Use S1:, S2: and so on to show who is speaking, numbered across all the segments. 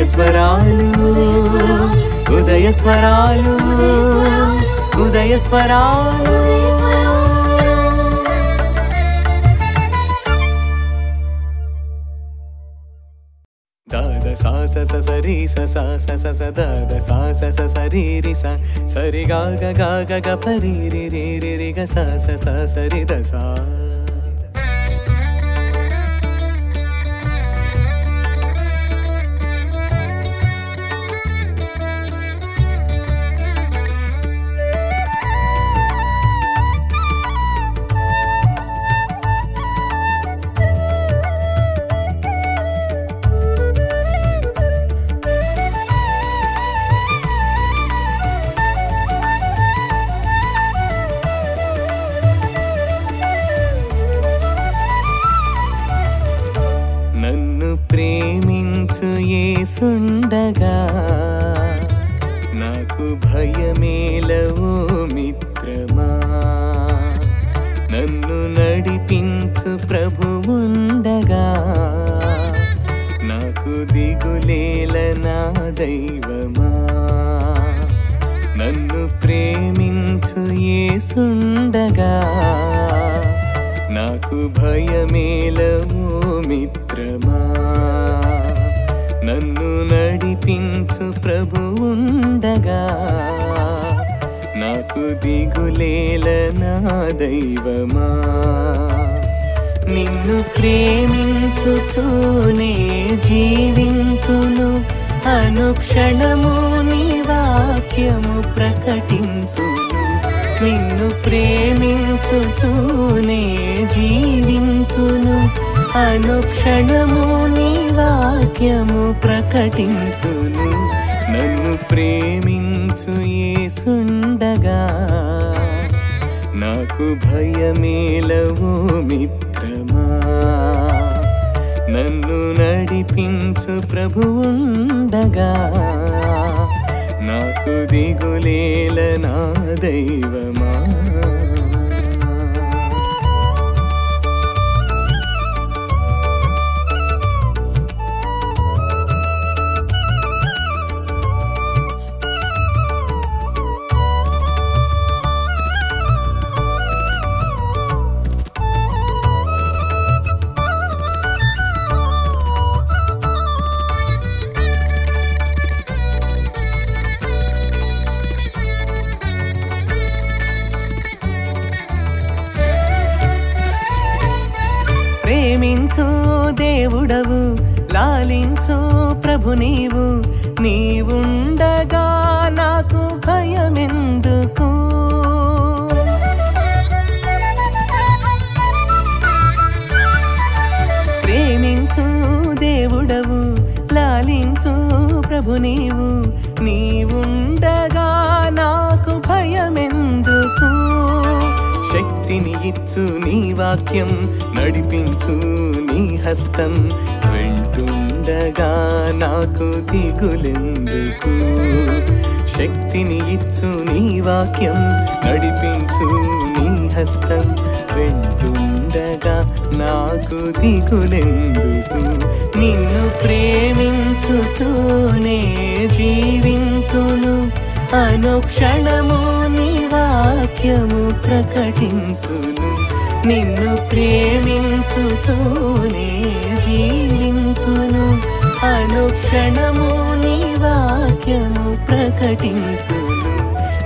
S1: స్వరాలు ఉదయ స్వరాలు ఉదయ స్వరాలు దాద సా స స స రి స స స స స దాద సా స స స రి రి స సరి గా గ గ గ గ ప రి రి రి రి రి గ స స స స రి ద సా యేసుండగా నాకు భయమేలవో మిత్రమా నన్ను నడిపించు ప్రభువుండగా నాకు దిగులేల నా దైవమా నన్ను ప్రేమించు యేసుండగా నాకు భయమేలవో మిత్రమా నన్ను నడిపించు ప్రభువుండగా నాకు దిగులేల నా దైవమా నిన్ను ప్రేమించుతూనే జీవింతును అనుక్షణము నీ వాక్యము ప్రకటింతును నిన్ను ప్రేమించుతూనే జీవింతును అనుక్షణము నీ వాక్యము ప్రకటింతును నన్ను ప్రేమించు యేసుండగా నాకు భయమేలవో మిత్రమా నన్ను నడిపించు ప్రభువుండగా నాకు దిగులేల నా దైవమా ప్రేమించు దేవుడవు లాలించు ప్రభు నీవు నీవుండగా నాకు భయమెందుకు ప్రేమించు దేవుడవు లాలించు ప్రభు నీవు నీవుండగా నాకు భయమెందుకు శక్తిని ఇచ్చు నీ వాక్యం నడిపించు నీ హస్తం వెంటుండగా నాకు దిగులెందుకు శక్తిని ఇచ్చు నీ వాక్యం నడిపించు నీ హస్తం వెంటుండగా నాకు దిగులెందుకు నిన్ను ప్రేమించుతూనే జీవింతును అనుక్షణము నీ వాక్యము ప్రకటింతును నిన్ను ప్రేమించుతూనే జీవింతును అనుక్షణము నీ వాక్యము ప్రకటింతును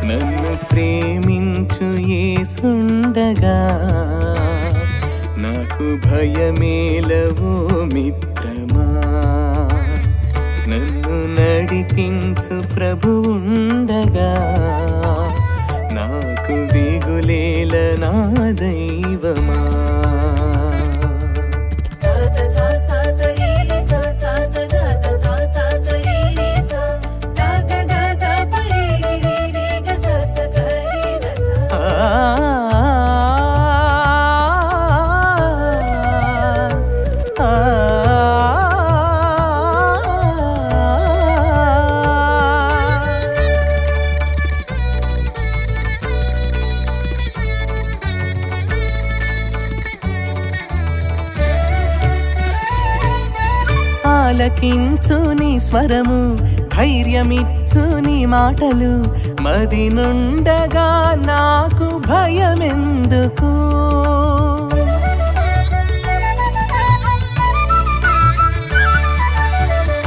S1: నన్ను ప్రేమించు యేసుండగా నాకు భయమేలవో మిత్రమా నన్ను నడిపించు ప్రభువుండగా నాకు దిగులేల నా దైవమా ఆలకించు నీ స్వరము, ధైర్యమిచ్చు నీ మాటలు, మది నుండగా నాకు భయమెందుకు.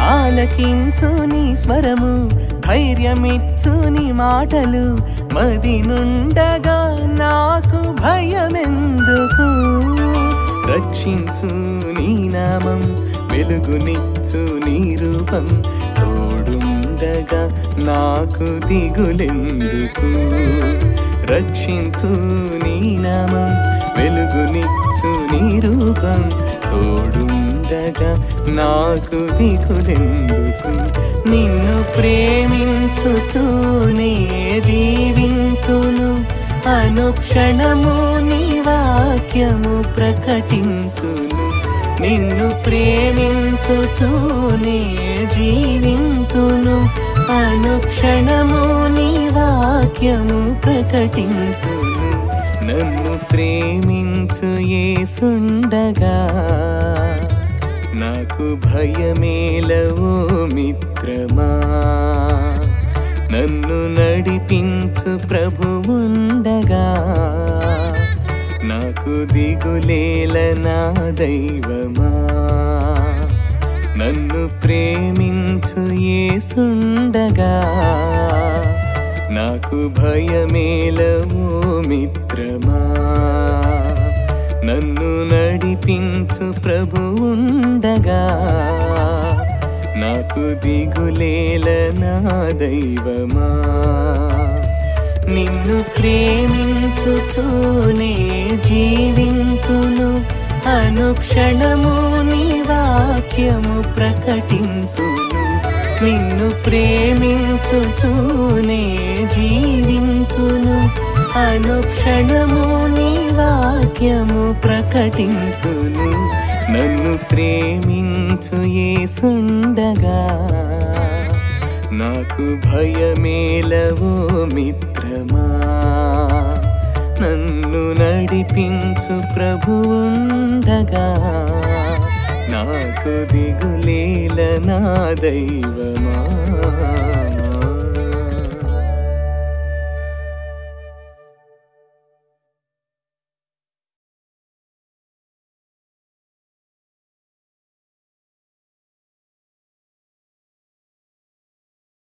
S1: ఆలకించు నీ స్వరము, ధైర్యమిచ్చు నీ మాటలు, మది నుండగా నాకు భయమెందుకు. రక్షించు నీ నామం, వెలుగునిచ్చు నీ రూపం, తోడుండగా నాకు దిగులెందుకు. రక్షించు నీ నామం, వెలుగునిచ్చు నీ రూపం, తోడుండగా నాకు దిగులెందుకు. నిన్ను ప్రేమించుతూనే జీవింతును, అనుక్షణము నీ వాక్యము ప్రకటింతును. నిన్ను ప్రేమించుతూనే జీవింతును, అనుక్షణము నీ వాక్యము ప్రకటింతును. నన్ను ప్రేమించు యేసుండగా నాకు భయమేలవో మిత్రమా. నన్ను నడిపించు ప్రభువుండగా నాకు దిగులేల నా దైవమా. నన్ను ప్రేమించు యేసుండగా నాకు భయమేలవో మిత్రమా. నన్ను నడిపించు ప్రభువుండగా నాకు దిగులేల నా దైవమా. నిన్ను ప్రేమించుతూనే జీవింతును, అనుక్షణము నీ వాక్యము ప్రకటింతును. నిన్ను ప్రేమించుతూనే జీవింతును, అనుక్షణము నీ వాక్యము ప్రకటింతును. నన్ను ప్రేమించు యేసుండగా నాకు భయమేలవో మిత్రమా. నన్ను నడిపించు ప్రభువుండగా నాకు దిగులేల నా దైవమా.